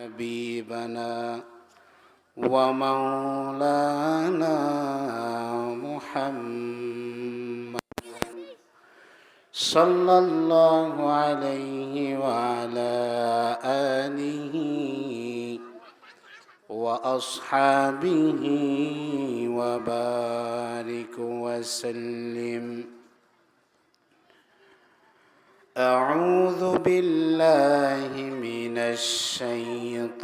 حبيبنا ومولانا محمد صلى الله عليه وعلى آله وأصحابه وبارك وسلم. أعوذ بالله من الشيطان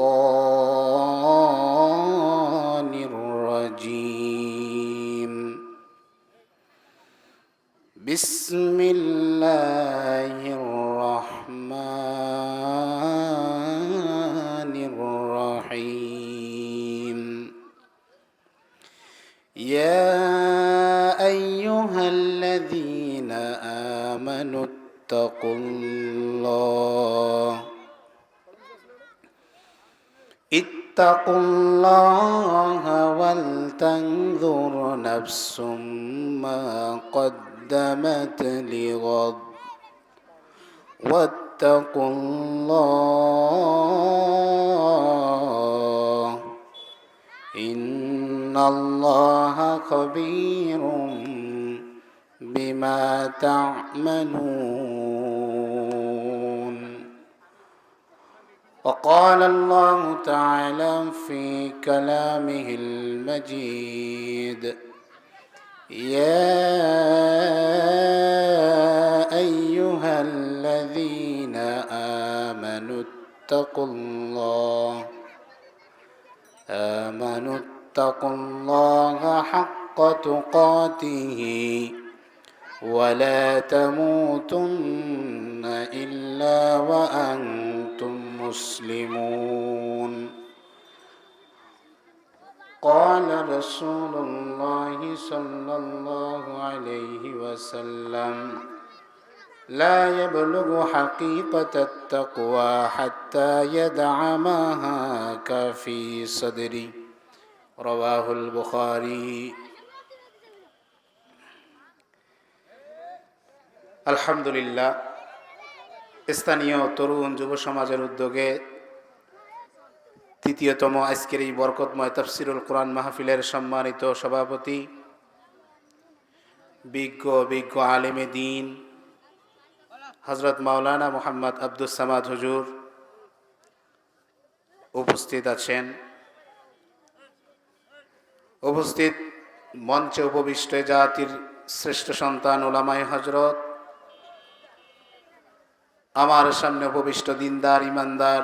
الرجيم. بسم الله الرحمن الرحيم. يا أيها الذين آمنوا اتقوا الله ولتنظر نفس ما قدمت لغد واتقوا الله إن الله خبير بما تعملون. وقال الله تعالى في كلامه المجيد: يا أيها الذين آمنوا اتقوا الله حق تقاته ولا تموتن إلا وأنتم مسلمون. قال رسول الله صلى الله عليه وسلم: لا يبلغ حقيقة التقوى حتى يدع ما هاك في صدري. رواه البخاري. আলহামদুলিল্লাহ, স্থানীয় তরুণ যুব সমাজের উদ্যোগে তৃতীয়তম আজকের এই বরকতময় তাফসিরুল কোরআন মাহফিলের সম্মানিত সভাপতি বিজ্ঞ আলেমে দ্বীন হযরত মাওলানা মুহাম্মদ আব্দুস সামাদ হুজুর উপস্থিত আছেন। উপস্থিত মঞ্চে উপবিষ্ট জাতির শ্রেষ্ঠ সন্তান উলামায়ে হযরত, আমার সামনে উপবিষ্ট দিনদার ইমানদার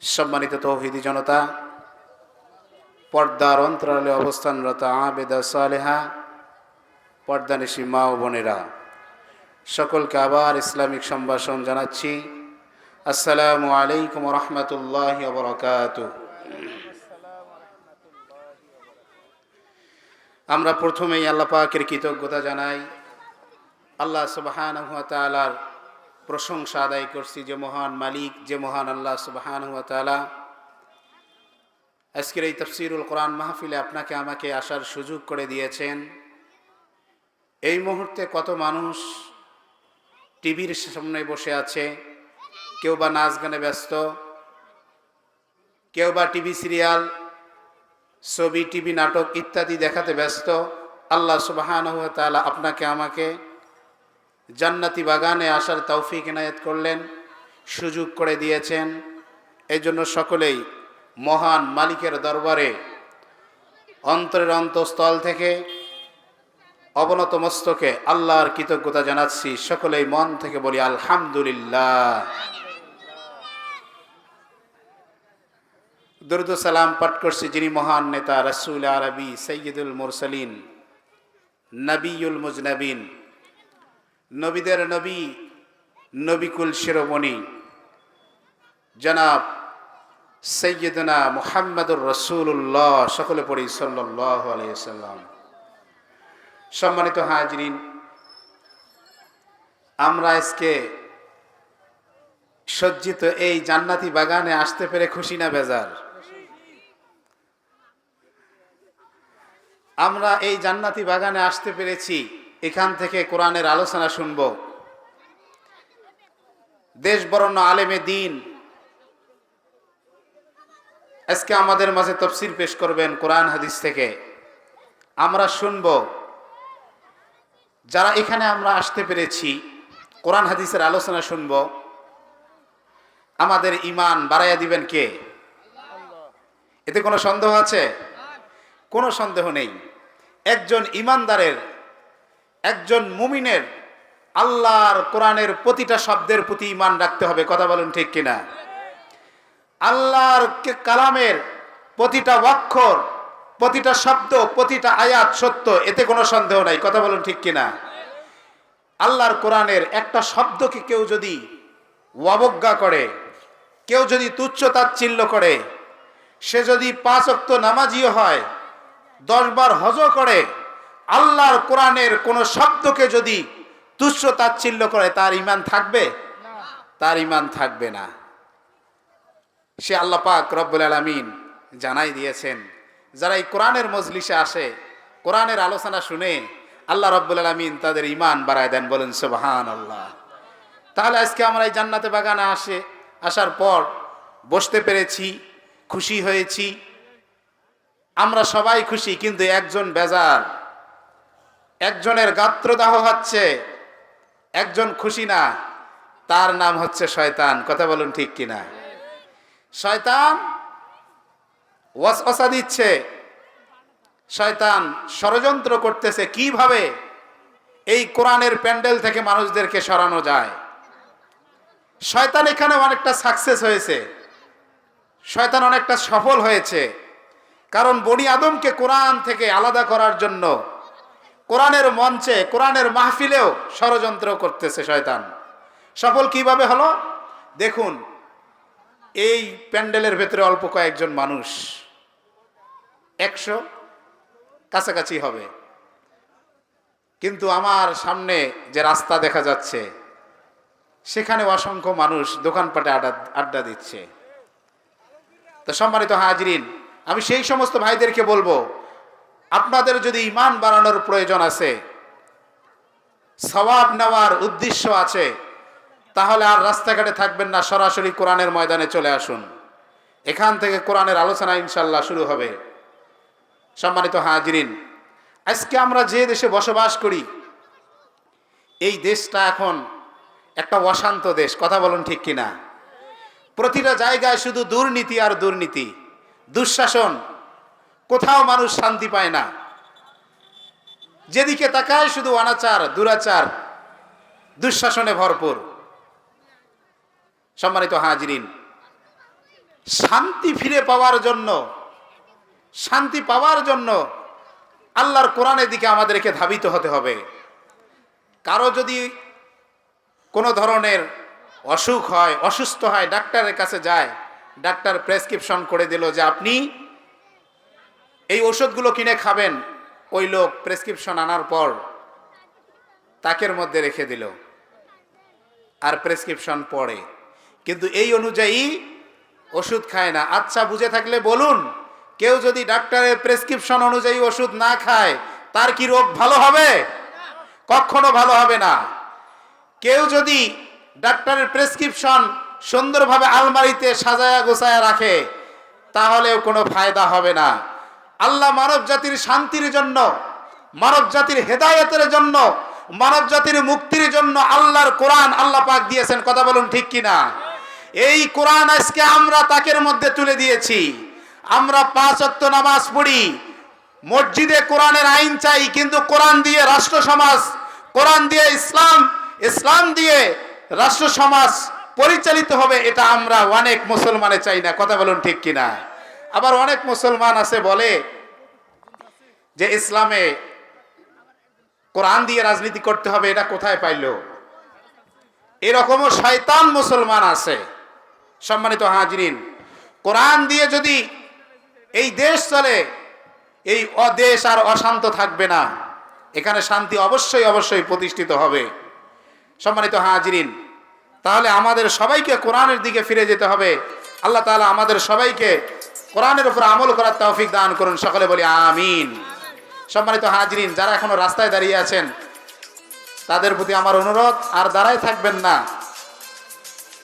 সম্মানিত তৌহিদি জনতা, পর্দার অন্তরালে অবস্থানরত আবেদা সালেহা, পর্দানিশী মা ও বোনেরা, সকলকে আবার ইসলামিক সম্ভাষণ জানাচ্ছি। আসসালামু আলাইকুম ওয়া রাহমাতুল্লাহি ওয়া বারাকাতুহু। আমরা প্রথমেই আল্লাহ পাকের কৃতজ্ঞতা জানাই। আল্লাহ সুবহানাহু ওয়া তাআলার প্রশংসা আদায় করছি যে মহান মালিক, যে মহান আল্লাহ সুবহানাহু ওয়া তাআলা আজকের এই তাফসীরুল কোরআন মাহফিলে আপনাকে আমাকে আসার সুযোগ করে দিয়েছেন। এই মুহূর্তে কত মানুষ টিভির সামনে বসে আছে, কেউ বা নাচ গানে ব্যস্ত, কেউ বা টিভি সিরিয়াল, ছবি, টিভি নাটক ইত্যাদি দেখাতে ব্যস্ত। আল্লাহ সুবহানাহু ওয়া তাআলা আপনাকে আমাকে জান্নাতি বাগানে আসার তৌফিক ইনায়াত করলেন, সুযোগ করে দিয়েছেন। এই জন্য সকলেই মহান মালিকের দরবারে অন্তরের অন্তঃস্থল থেকে অবনত মস্তকে আল্লাহর কৃতজ্ঞতা জানাচ্ছি। সকলেই মন থেকে বলি আলহামদুলিল্লাহ। দরুদ ও সালাম পাঠ করছি যিনি মহান নেতা, রাসূল আরবি, সাইয়্যিদুল মুরসালিন, নবিয়ুল মুজনাবিন, নবীদের নবী, নবিকুল শিরোমণি জনাব সাইয়্যিদনা মুহাম্মদুর রাসূলুল্লাহ। সকলে পড়ি সাল্লাল্লাহু আলাইহি ওয়াসাল্লাম। সম্মানিত হাজিরিন, আমরা আজকে সজ্জিত এই জান্নাতি বাগানে আসতে পেরে খুশি না বেজার? আমরা এই জান্নাতি বাগানে আসতে পেরেছি, এখান থেকে কোরআনের আলোচনা শুনব। দেশ বরণ্য আলেমে দ্বীন আজকে আমাদের মাঝে তাফসীর পেশ করবেন কোরআন হাদিস থেকে। আমরা শুনব, যারা এখানে আমরা আসতে পেরেছি কোরআন হাদিসের আলোচনা শুনব, আমাদের ঈমান বাড়াইয়া দিবেন কে? এতে কোনো সন্দেহ আছে? কোনো সন্দেহ নেই। একজন ঈমানদারের, একজন মুমিনের আল্লাহর কোরআনের প্রতিটা শব্দের প্রতি ঈমান রাখতে হবে। কথা বলুন ঠিক কিনা? আল্লাহর কালামের প্রতিটা অক্ষর, প্রতিটা শব্দ, প্রতিটা আয়াত সত্য, এতে কোনো সন্দেহ নাই। কথা বলুন ঠিক কিনা? আল্লাহর কোরআনের একটা শব্দকে কেউ যদি অবজ্ঞা করে, কেউ যদি তুচ্ছ তাচ্ছিল্য করে, সে যদি 5 ওয়াক্ত নামাজিও হয়, 10 বার হজও করে, আল্লাহর কোরআনের কোনো শব্দকে যদি তুচ্ছ তাচ্ছিল্য করে, তার ঈমান থাকবে? তার ঈমান থাকবে না। সে আল্লাহ পাক রব্বুল আলামিন জানাই দিয়েছেন, যারা এই কোরআনের মজলিসে আসে, কোরআনের আলোচনা শুনে, আল্লাহ রব্বুল আলামিন তাদের ঈমান বাড়ায় দেন। বলেন সুবহানাল্লাহ। তাহলে আজকে আমরা এই জান্নাতে বাগানে আসার পর বসতে পেরেছি, খুশি হয়েছি। আমরা সবাই খুশি, কিন্তু একজন বেজার, একজনের গাত্রদাহ হচ্ছে, একজন খুশি না। তার নাম হচ্ছে শয়তান। কথা বলুন ঠিক কিনা? শয়তান ওয়াসওয়াসা দিচ্ছে, শয়তান ষড়যন্ত্র করতেছে কিভাবে এই কোরআনের প্যান্ডেল থেকে মানুষদেরকে সরানো যায়। শয়তান এখানে অনেকটা সাকসেস হয়েছে, শয়তান অনেকটা সফল হয়েছে। কারণ বনি আদমকে কোরআন থেকে আলাদা করার জন্য কোরআনের মঞ্চে, কোরআনের মাহফিলেও ষড়যন্ত্র করতেছে শয়তান। সফল কিভাবে হলো দেখুন। এই প্যান্ডেলের ভেতরে অল্প কয়েকজন মানুষ, 100 কাছাকাছি হবে, কিন্তু আমার সামনে যে রাস্তা দেখা যাচ্ছে সেখানে অসংখ্য মানুষ দোকানপাটে আড্ডা দিচ্ছে। তো সম্মানিত হাজিরিন, আমি সেই সমস্ত ভাইদেরকে বলবো, আপনাদের যদি ঈমান বাড়ানোর প্রয়োজন আছে, সওয়াব নেওয়ার উদ্দেশ্য আছে, তাহলে আর রাস্তাঘাটে থাকবেন না, সরাসরি কোরআনের ময়দানে চলে আসুন। এখান থেকে কোরআনের আলোচনা ইনশাল্লাহ শুরু হবে। সম্মানিত হাজিরিন, আজকে আমরা যে দেশে বসবাস করি, এই দেশটা এখন একটা অশান্ত দেশ। কথা বলুন ঠিক কিনা? প্রতিটা জায়গায় শুধু দুর্নীতি আর দুর্নীতি, দুঃশাসন, কোথাও মানুষ শান্তি পায় না। যেদিকে তাকায় শুধু অনাচার, দুরাচার, দুঃশাসনে ভরপুর। সম্মানিত হাজিরিন, শান্তি ফিরে পাওয়ার জন্য, শান্তি পাওয়ার জন্য আল্লাহর কোরআনের দিকে আমাদেরকে ধাবিত হতে হবে। কারো যদি কোনো ধরনের অসুখ হয়, অসুস্থ হয়, ডাক্তারের কাছে যায়, ডাক্তার প্রেসক্রিপশন করে দিল যে আপনি এই ওষুধগুলো কিনে খাবেন। ওই লোক প্রেসক্রিপশন আনার পর তাকের মধ্যে রেখে দিল আর প্রেসক্রিপশন পড়ে, কিন্তু এই অনুযায়ী ওষুধ খায় না। আচ্ছা, বুঝে থাকলে বলুন, কেউ যদি ডাক্তারের প্রেসক্রিপশন অনুযায়ী ওষুধ না খায়, তার কি রোগ ভালো হবে? কখনো ভালো হবে না। কেউ যদি ডাক্তারের প্রেসক্রিপশন সুন্দরভাবে আলমারিতে সাজায়া গোছায়া রাখে, তাহলেও কোনো ফায়দা হবে না। আল্লাহ মানব জাতির শান্তির জন্য, মানব জাতির হেদায়েতের জন্য, মানব জাতির মুক্তির জন্য আল্লাহর কোরআন আল্লাহ পাক দিয়েছেন। কথা বলুন ঠিক কিনা? এই কোরআন আজকে আমরা তাকের মধ্যে তুলে দিয়েছি। আমরা 5 ওয়াক্ত নামাজ পড়ি, মসজিদে কোরআনের আইন চাই, কিন্তু কোরআন দিয়ে রাষ্ট্র সমাজ, কোরআন দিয়ে ইসলাম, ইসলাম দিয়ে রাষ্ট্র সমাজ পরিচালিত হবে, এটা আমরা অনেক মুসলমানে চাই না। কথা বলুন ঠিক কিনা? আবার অনেক মুসলমান আছে বলে যে ইসলামে কোরআন দিয়ে রাজনীতি করতে হবে। এটা কোথায় পাইল? এরকমও শয়তান মুসলমান আছে। সম্মানিত হাজিরিন, কোরআন দিয়ে যদি এই দেশ চলে, এই অদেশ আর অশান্ত থাকবে না। এখানে শান্তি অবশ্যই অবশ্যই প্রতিষ্ঠিত হবে। সম্মানিত হাজিরিন, তাহলে আমাদের সবাইকে কোরআনের দিকে ফিরে যেতে হবে। আল্লাহ তাআলা আমাদের সবাইকে কোরআনের উপর আমল করার তৌফিক দান করুন। সকলে বলি আমিন। সম্মানিত হাজিরিন, যারা এখনো রাস্তায় দাঁড়িয়ে আছেন, তাদের প্রতি আমার অনুরোধ, আর দাঁড়ায় থাকবেন না,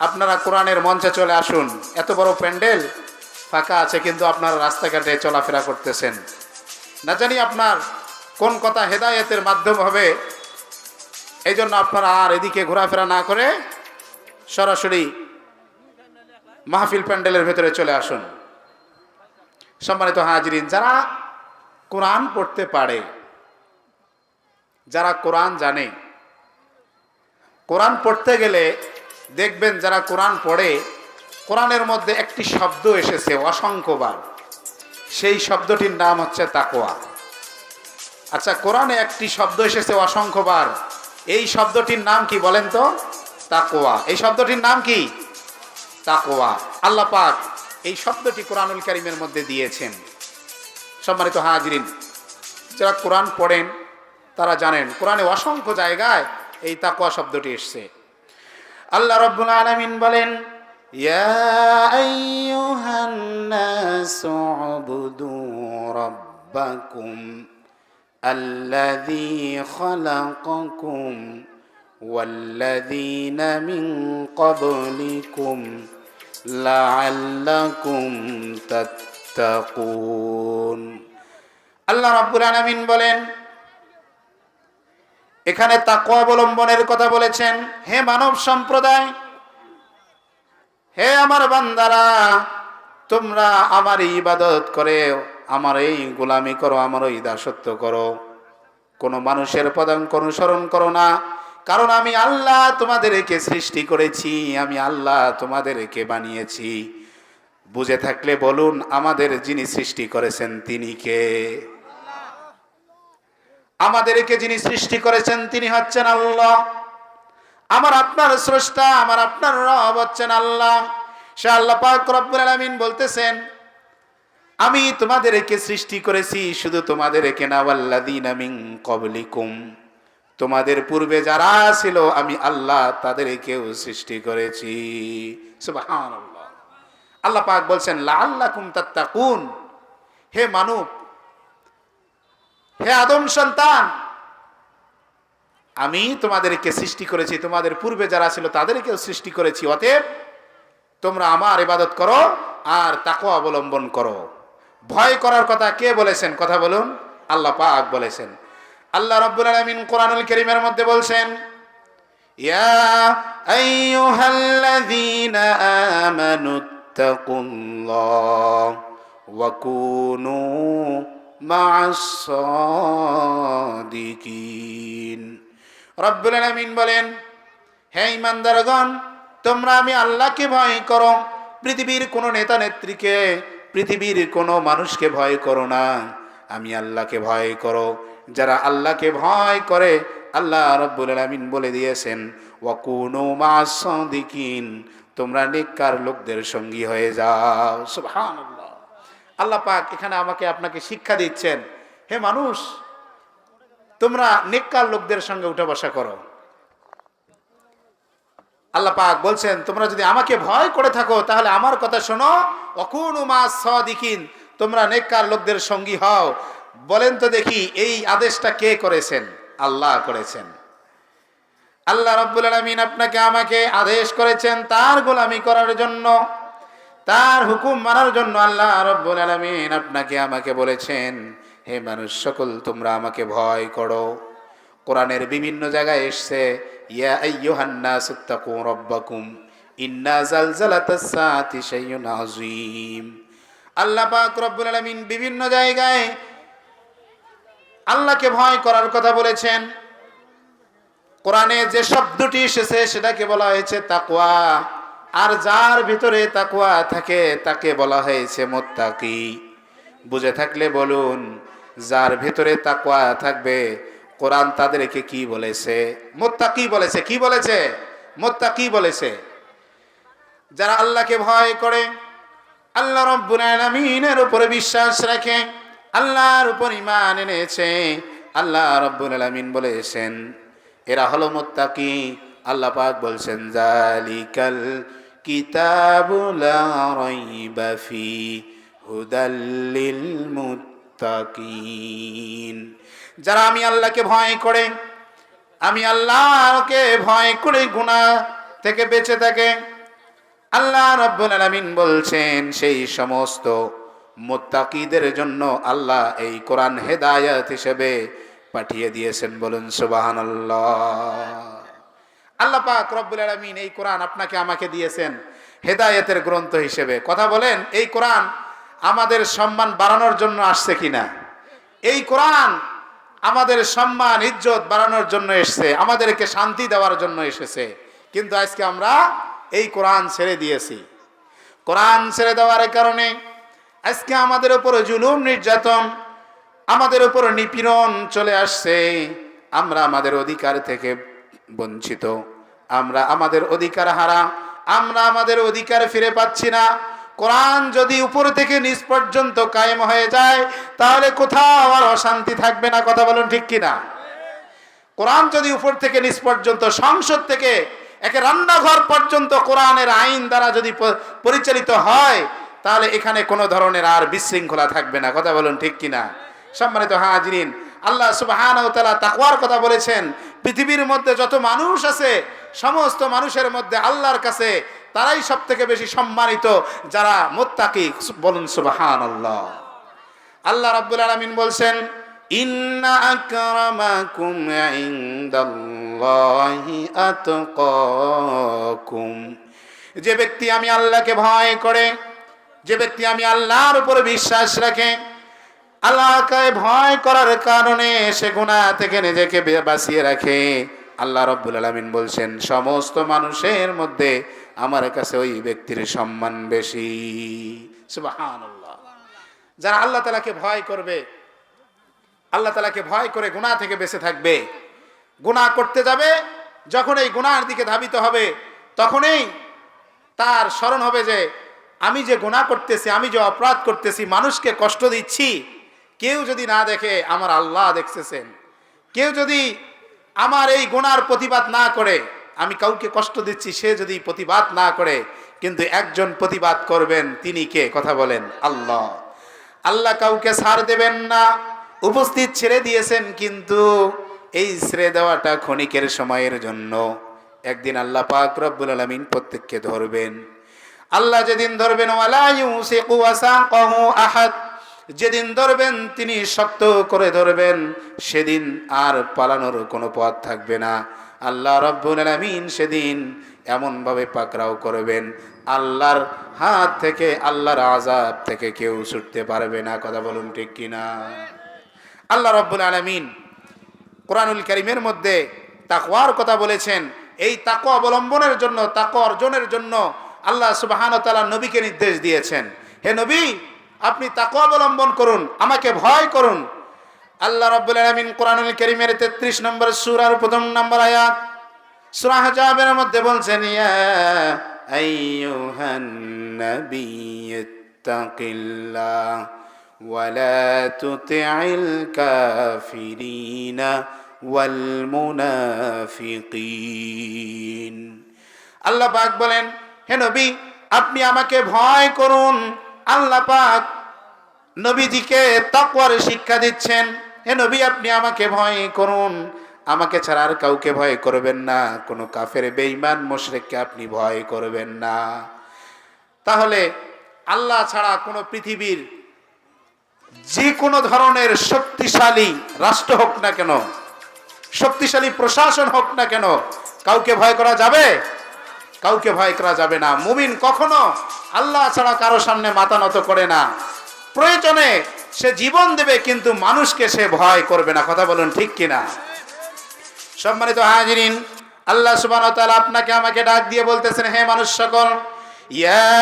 আপনারা কোরআনের মঞ্চে চলে আসুন। এত বড় প্যান্ডেল, ফাঁকা আছে, কিন্তু আপনারা রাস্তাঘাটে চলাফেরা করতেছেন। না জানি আপনার কোন কথা হেদায়েতের মাধ্যম হবে। এই জন্য আপনারা আর এদিকে ঘোরাফেরা না করে সরাসরি মাহফিল প্যান্ডেলের ভেতরে চলে আসুন। সম্মানিত হাজিরিন, যারা কোরআন পড়তে পারে, যারা কোরআন জানে, কোরআন পড়তে গেলে দেখবেন যারা কোরআন পড়ে, কোরআনের মধ্যে একটি শব্দ এসেছে অসংখ্যবার, সেই শব্দটির নাম হচ্ছে তাকওয়া। আচ্ছা, কোরআনে একটি শব্দ এসেছে অসংখ্যবার, এই শব্দটির নাম কি বলেন তো? তাকওয়া। এই শব্দটির নাম কি? তাকওয়া। আল্লাহ পাক এই শব্দটি কোরআনুল কারীমের মধ্যে দিয়েছেন। সম্মানিত হাজিরিন, যারা কোরআন পড়েন তারা জানেন কোরআনে অসংখ্য জায়গায় এই তাকওয়া শব্দটি এসেছে। আল্লাহ রাব্বুল আলামিন বলেন, ইয়া আইয়ুহান নাসু উবুদু রাব্বাকুম আল্লাযী খালাকাকুম ওয়াল্লাযীনা মিন ক্বাবলিকুম লাআল্লাকুম তাত্তাকুন। আল্লাহ রাব্বুল আলামিন বলেন, এখানে তাকওয়া অবলম্বনের কথা বলেছেন। হে মানব সম্প্রদায়, হে আমার বান্দারা, তোমরা আমার ইবাদত করে, আমার এই গোলামি করো, আমার এই দাসত্ব করো, কোনো মানুষের পদাঙ্ক অনুসরণ করো না। কারণ আমি আল্লাহ তোমাদেরকে সৃষ্টি করেছি, আমি আল্লাহ তোমাদেরকে বানিয়েছি। বুঝে থাকলে বলুন, আমাদের যিনি সৃষ্টি করেছেন তিনি কে? আমাদেরকে যিনি সৃষ্টি করেছেন তিনি হচ্ছেন আল্লাহ। আমার আপনার স্রষ্টা, আমার আপনার রব হচ্ছেন আল্লাহ। সে আল্লাহ পাক রব্বুল আলামিন বলতেছেন, আমি তোমাদেরকে সৃষ্টি করেছি, শুধু তোমাদেরকে না, ওয়াল্লাযীনা মিন ক্বাবলিকুম, তোমাদের পূর্বে যারা ছিল আমি আল্লাহ তাদেরকেও সৃষ্টি করেছি। সুবহানাল্লাহ। আল্লাহ পাক বলছেন, লাআল্লাকুম তাত্তাকুন, হে মানব, হে আদম সন্তান, আমি তোমাদেরকে সৃষ্টি করেছি, তোমাদের পূর্বে যারা ছিল তাদেরকেও সৃষ্টি করেছি, অতএব তোমরা আমার ইবাদত করো আর তাকওয়া অবলম্বন করো। ভয় করার কথা কে বলেছেন? কথা বলুন, আল্লাহ পাক বলেছেন। আল্লাহ রাব্বুল আলামিন কোরআনুল কারীমের মধ্যে বলছেন, ইয়া আইয়ুহাল্লাযীনা আমানুত্তাকুল্লাহ ওয়া কুনু মা'আস সাদিকিন। রব্বুল আলামিন বলেন, হে ঈমানদারগণ, তোমরা আমি আল্লাহকে ভয় করো, পৃথিবীর কোনো নেতা নেত্রীকে, পৃথিবীর কোনো মানুষকে ভয় করো না, আমি আল্লাহকে ভয় করো। যারা আল্লাহকে ভয় করে, আল্লাহ রাব্বুল আলামিন বলে দিয়েছেন, ওয়া কুনু মা'আস সাদিকিন, তোমরা নেককার লোকদের সঙ্গী হয়ে যাও। সুবহানাল্লাহ। আল্লাহ পাক এখানে আমাকে আপনাকে শিক্ষা দিচ্ছেন, হে মানুষ, তোমরা নেককার লোকদের সঙ্গে উঠা বসা করো। আল্লাহ পাক বলছেন, তোমরা যদি আমাকে ভয় করে থাকো তাহলে আমার কথা শোনো, ওয়াকুনু মা'আস সাদিকিন, তোমরা নেককার লোকদের সঙ্গী হও। বলেন তো দেখি, এই আদেশটা কে করেছেন? আল্লাহ করেছেন। আল্লাহ রাব্বুল আলামিন আপনাকে আমাকে আদেশ করেছেন তার গোলামি করার জন্য, তার হুকুম মানার জন্য। আল্লাহ রাব্বুল আলামিন আপনাকে আমাকে বলেছেন, হে মানুষ সকল, তোমরা আমাকে ভয় করো। কোরআনের বিভিন্ন জায়গায় এসেছে, ইয়া আইয়ুহান নাসুত্তাকু রাব্বাকুম ইন্না জালজালাতাস সাআতি শাইউন আযীম। আল্লাহ পাক রব্বুল আলামিন বিভিন্ন জায়গায় আল্লাহকে ভয় করার কথা বলেছেন। কোরআনে যে শব্দটি এসেছে সেটাকে বলা হয়েছে তাকওয়া, আর যার ভিতরে তাকওয়া থাকে তাকে বলা হয়েছে মুত্তাকি। বুঝে থাকলে বলুন, যার ভিতরে তাকওয়া থাকবে, কোরআন তাদেরকে কি বলেছে? মুত্তাকি বলেছে। কি বলেছে? মুত্তাকি বলেছে। যারা আল্লাহকে ভয় করে, আল্লাহ রাব্বুল আলামিনের উপরে বিশ্বাস রাখে, আল্লাহর উপর ঈমান এনেছে, আল্লাহ রাব্বুল আলামিন বলেছেন এরা হলো মুত্তাকি। আল্লাহ পাক বলছেন, যালিকাল কিতাবু লা রাইবা ফি হুদাল লিল মুত্তাকিন। যারা আমি আল্লাহকে ভয় করে, আমি আল্লাহকে ভয় করে গুনাহ থেকে বেঁচে থাকে, আল্লাহ রাব্বুল আলামিন বলছেন সেই সমস্ত মুত্তাকিদের জন্য আল্লাহ এই কোরআন হেদায়েত হিসেবে পাঠিয়ে দিয়েছেন। বলুন সুবহানাল্লাহ। আল্লাহ পাক রব্বুল আলামিন এই কোরআন আপনাকে আমাকে দিয়েছেন হেদায়েতের গ্রন্থ হিসেবে। কথা বলেন, এই কোরআন আমাদের সম্মান বাড়ানোর জন্য আসছে কিনা? এই কোরআন আমাদের সম্মান ইজ্জত বাড়ানোর জন্য এসেছে, আমাদেরকে শান্তি দেওয়ার জন্য এসেছে। কিন্তু আজকে আমরা এই কোরআন ছেড়ে দিয়েছি। কোরআন ছেড়ে দেওয়ার কারণে আজকে আমাদের উপর জুলুম নির্যাতন, আমাদের উপর নিপীড়ন চলে আসছে। আমরা আমাদের অধিকার থেকে বঞ্চিত, আমরা আমাদের অধিকার হারা, আমরা আমাদের অধিকার ফিরে পাচ্ছি না। কোরআন যদি উপর থেকে নিচ পর্যন্ত কায়েম হয়ে যায় তাহলে কোথাও আর অশান্তি থাকবে না। কথা বলুন ঠিক কিনা? কোরআন যদি উপর থেকে নিচ পর্যন্ত, সংসদ থেকে একে রান্নাঘর পর্যন্ত কোরআনের আইন দ্বারা যদি পরিচালিত হয় তাহলে এখানে কোনো ধরনের আর বিশৃঙ্খলা থাকবে না। কথা বলুন ঠিক কিনা? সম্মানিত হাজিরিন, আল্লাহ সুবহানাহু ওয়া তাআলা তাকওয়ার কথা বলেছেন। পৃথিবীর মধ্যে যত মানুষ আছে সমস্ত মানুষের মধ্যে আল্লাহর কাছে তারাই সবথেকে বেশি সম্মানিত যারা মুত্তাকি। বলুন সুবহানাল্লাহ। আল্লাহ রাব্বুল আলামিন বলছেন, ইন্না আকরামাকুম ইনদাল্লাহি আতকাকুম। যে ব্যক্তি আমি আল্লাহকে ভয় করে, যে ব্যক্তি আমি আল্লাহর উপর বিশ্বাস রাখে, আল্লাহকে ভয় করার কারণে সে গুনাহ থেকে নিজেকে বাঁচিয়ে রাখে, আল্লাহ রাব্বুল আলামিন বলছেন সমস্ত মানুষের মধ্যে আমার কাছে ওই ব্যক্তির সম্মান বেশি। সুবহানাল্লাহ। যারা আল্লাহ তাআলাকে ভয় করবে, আল্লাহ তাআলাকে ভয় করে গুনাহ থেকে বেঁচে থাকবে, গুনাহ করতে যাবে, যখন এই গুনাহের দিকে ধাবিত হবে তখনই তার স্মরণ হবে যে আমি যে গুনাহ করতেছি, আমি যে অপরাধ করতেছি, মানুষকে কষ্ট দিচ্ছি, কেউ যদি না দেখে আমার আল্লাহ দেখতেছেন। কেউ যদি আমার এই গুনার প্রতিবাদ না করে, আমি কাউকে কষ্ট দিচ্ছি, সে যদি প্রতিবাদ না করে, কিন্তু একজন প্রতিবাদ করবেন, তিনি কে? কথা বলেন, আল্লাহ। আল্লাহ কাউকে ছাড় দেবেন না, উপস্থিত ছেড়ে দিয়েছেন, কিন্তু এই ছেড়ে দেওয়াটা ক্ষণিকের সময়ের জন্য। একদিন আল্লাহ পাক রব্বুল আলামিন প্রত্যেককে ধরবেন। আল্লাহ যেদিন ধরবেন, ওয়ালা ইউসিকু ওয়াসাকাহু আহাদ, যেদিন ধরবেন তিনি শক্ত করে ধরবেন, সেদিন আর পালানোর কোনো পথ থাকবে না। আল্লাহ রব্বুল আলামিন সেদিন এমনভাবে পাকড়াও করবেন, আল্লাহর হাত থেকে, আল্লাহর আযাব থেকে কেউ ছুটতে পারবে না। কথা বলুন ঠিক কিনা? আল্লাহ রব্বুল আলামিন কোরআনুল কারীমের মধ্যে তাকওয়ার কথা বলেছেন। এই তাকওয়া অবলম্বনের জন্য, তাকওয়া অর্জনের জন্য আল্লাহ সুবহানাহু ওয়া তাআলা নবীকে নির্দেশ দিয়েছেন, হে নবী আপনি তাকওয়া অবলম্বন করুন, আমাকে ভয় করুন। আল্লাহ রাব্বুল আলামিন কোরআনুল কারীমের 33 নম্বর সূরার 1 নম্বর আয়াত সূরা হাজাবের মধ্যে বলছেন, ইয়া আইয়ুহান নাবিয়্যুত্তাকিল্লাহ ওয়া লা তুতি'ল কাফিরিনা ওয়াল মুনাফিকিন। আল্লাহ পাক বলেন, হে নবী আপনি আমাকে ভয় করুন। আল্লাহ পাক নবীজিকে তাকওয়ার শিক্ষা দিচ্ছেন, হে নবী আপনি আমাকে ভয় করুন, আমাকে ছাড়া আর কাউকে ভয় করবেন না, কোনো কাফের বেঈমান মুশরিককে আপনি ভয় করবেন না। তাহলে আল্লাহ ছাড়া কোনো পৃথিবীর যে কোনো ধরনের শক্তিশালী রাষ্ট্র হোক না কেন, শক্তিশালী প্রশাসন হোক না কেন, কাউকে ভয় করা যাবে? কাউকে ভয় করা যাবে না। মুমিন কখনো আল্লাহ ছাড়া কারো সামনে মাথা নত করে না। প্রয়োজনে সে জীবন দেবে, কিন্তু মানুষকে সে ভয় করবে না। কথা বলুন ঠিক কিনা? সম্মানিত হাজিরিন, আল্লাহ সুবহানাহু ওয়া তাআলা আপনাকে আমাকে ডাক দিয়ে বলতেছেন, হে মানুষ সকল, ইয়া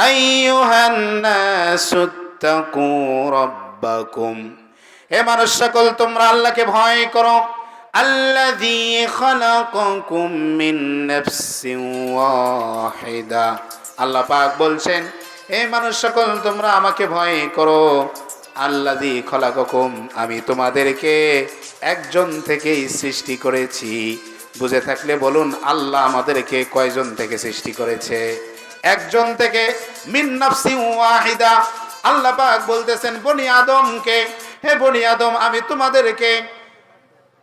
আইয়ুহান নাসুত্তাকু রাব্বাকুম, হে মানুষ সকল তোমরা আল্লাহকে ভয় করো। আল্লাযী খালাকাকুম মিন নাফসিন ওয়াহিদা, আল্লাহ পাক বলছেন, হে মানুষ সকল তোমরা আমাকে ভয় করো। আল্লাযী খালাকাকুম, আমি তোমাদেরকে একজন থেকেই সৃষ্টি করেছি। বুঝে থাকলে বলুন, আল্লাহ আমাদেরকে কয়জন থেকে সৃষ্টি করেছে? একজন থেকে। মিন নাফসিন ওয়াহিদা, আল্লাহ পাক বলতেছেন বনি আদমকে, হে বনি আদম আমি তোমাদেরকে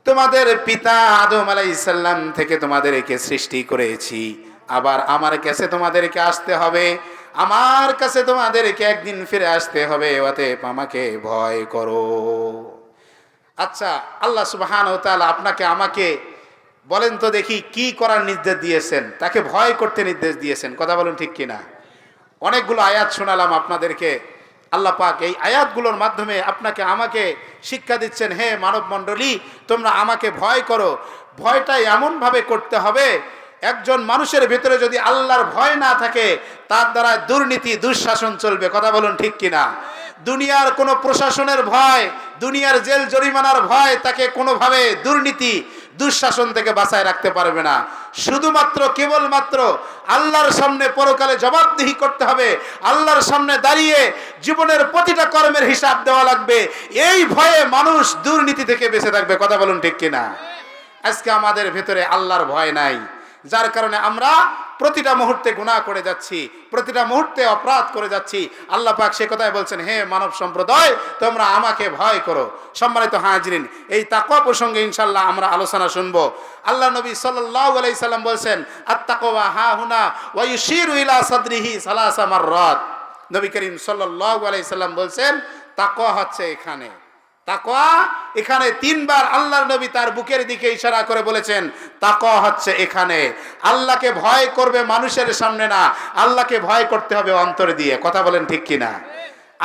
তোমাদের পিতা আদম আলাইহিস সালাম থেকে তোমাদেরকে সৃষ্টি করেছি। আবার আমার কাছে তোমাদেরকে আসতে হবে, আমার কাছে তোমাদেরকে একদিন ফিরে আসতে হবে, অতএব আমাকে ভয় করো। আচ্ছা, আল্লাহ সুবহানাহু ওয়া তাআলা আপনাকে আমাকে বলেন তো দেখি কি করার নির্দেশ দিয়েছেন? তাকে ভয় করতে নির্দেশ দিয়েছেন, কথা বলুন ঠিক কিনা? অনেকগুলো আয়াত শোনালাম আপনাদেরকে। আল্লাহ পাক এই আয়াতগুলোর মাধ্যমে আপনাকে আমাকে শিক্ষা দিচ্ছেন, হে মানব মণ্ডলী, তোমরা আমাকে ভয় করো। ভয়টা এমনভাবে করতে হবে, একজন মানুষের ভিতরে যদি আল্লাহর ভয় না থাকে, তার দ্বারা দুর্নীতি দুঃশাসন চলবে, কথা বলুন ঠিক কিনা? দুনিয়ার কোনো প্রশাসনের ভয়, দুনিয়ার জেল জরিমানার ভয় তাকে কোনোভাবে দুর্নীতি দুঃশাসন থেকে বাঁচায় রাখতে পারবে না। শুধুমাত্র কেবলমাত্র আল্লাহর সামনে পরকালে জবাবদিহি করতে হবে, আল্লাহর সামনে দাঁড়িয়ে জীবনের প্রতিটা কর্মের হিসাব দেওয়া লাগবে। এই ভয়ে মানুষ দুর্নীতি থেকে বেঁচে থাকবে, কথা বলুন ঠিক কিনা? আজকে আমাদের ভেতরে আল্লাহর ভয় নাই, যার কারণে আমরা প্রতিটা মুহূর্তে গুনাহ করে যাচ্ছি, প্রতিটা মুহূর্তে অপরাধ করে যাচ্ছি। আল্লাহ পাক সে কথাই বলছেন, হে মানব সম্প্রদায়, তোমরা আমাকে ভয় করো। সম্মানিত হাজিরিন, এই তাকওয়া প্রসঙ্গে ইনশাআল্লাহ আমরা আলোচনা শুনবো। আল্লাহ নবী সাল্লাল্লাহু আলাইহি সাল্লাম বলছেন, আত-তাকওয়া হাহুনা ওয়া ইউশিরু ইলা সাদরিহি সালাসা মাররাত। নবী করিম সাল্লাল্লাহু আলাইহি সাল্লাম বলছেন, তাকওয়া হচ্ছে এখানে। তাকওয়া এখানে তিনবার আল্লাহর নবী তার বুকের দিকে ইশারা করে বলেছেন, তাকওয়া হচ্ছে এখানে। আল্লাহকে ভয় করবে মানুষের সামনে না, আল্লাহকে ভয় করতে হবে অন্তর দিয়ে, কথা বলেন ঠিক কিনা?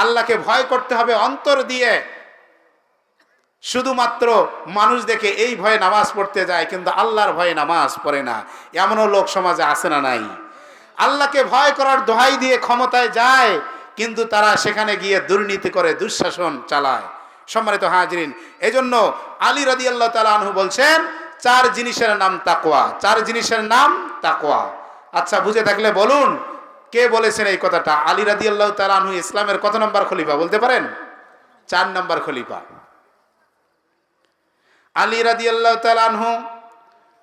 আল্লাহকে ভয় করতে হবে অন্তর দিয়ে। শুধুমাত্র মানুষ দেখে এই ভয়ে নামাজ পড়তে যায়, কিন্তু আল্লাহর ভয়ে নামাজ পড়ে না, এমনও লোক সমাজে আছে না নাই? আল্লাহকে ভয় করার দোহাই দিয়ে ক্ষমতায় যায়, কিন্তু তারা সেখানে গিয়ে দুর্নীতি করে, দুঃশাসন চালায়। সম্মানিত হাজিরিন, এজন্য আলী রাদিয়াল্লাহু তাআলা আনহু বলছেন, চার জিনিসের নাম তাকওয়া, চার জিনিসের নাম তাকওয়া। আচ্ছা, বুঝে থাকলে বলুন কে বলেছেন এই কথাটা? আলী রাদিয়াল্লাহু তাআলা আনহু ইসলামের কত নম্বর খলিফা বলতে পারেন? 4 নম্বর খলিফা। আলী রাদিয়াল্লাহু তাআলা আনহু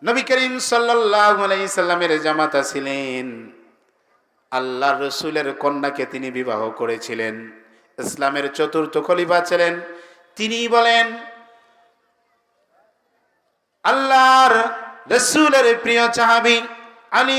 নবী করিম সাল্লাল্লাহু আলাইহি সাল্লামের জামাতা ছিলেন। আল্লাহর রাসূলের কন্যাকে তিনি বিবাহ করেছিলেন। ইসলামের চতুর্থ খলিফা ছিলেন তিনি। বলেন, আল্লাহর রাসূলের প্রিয় সাহাবী আলী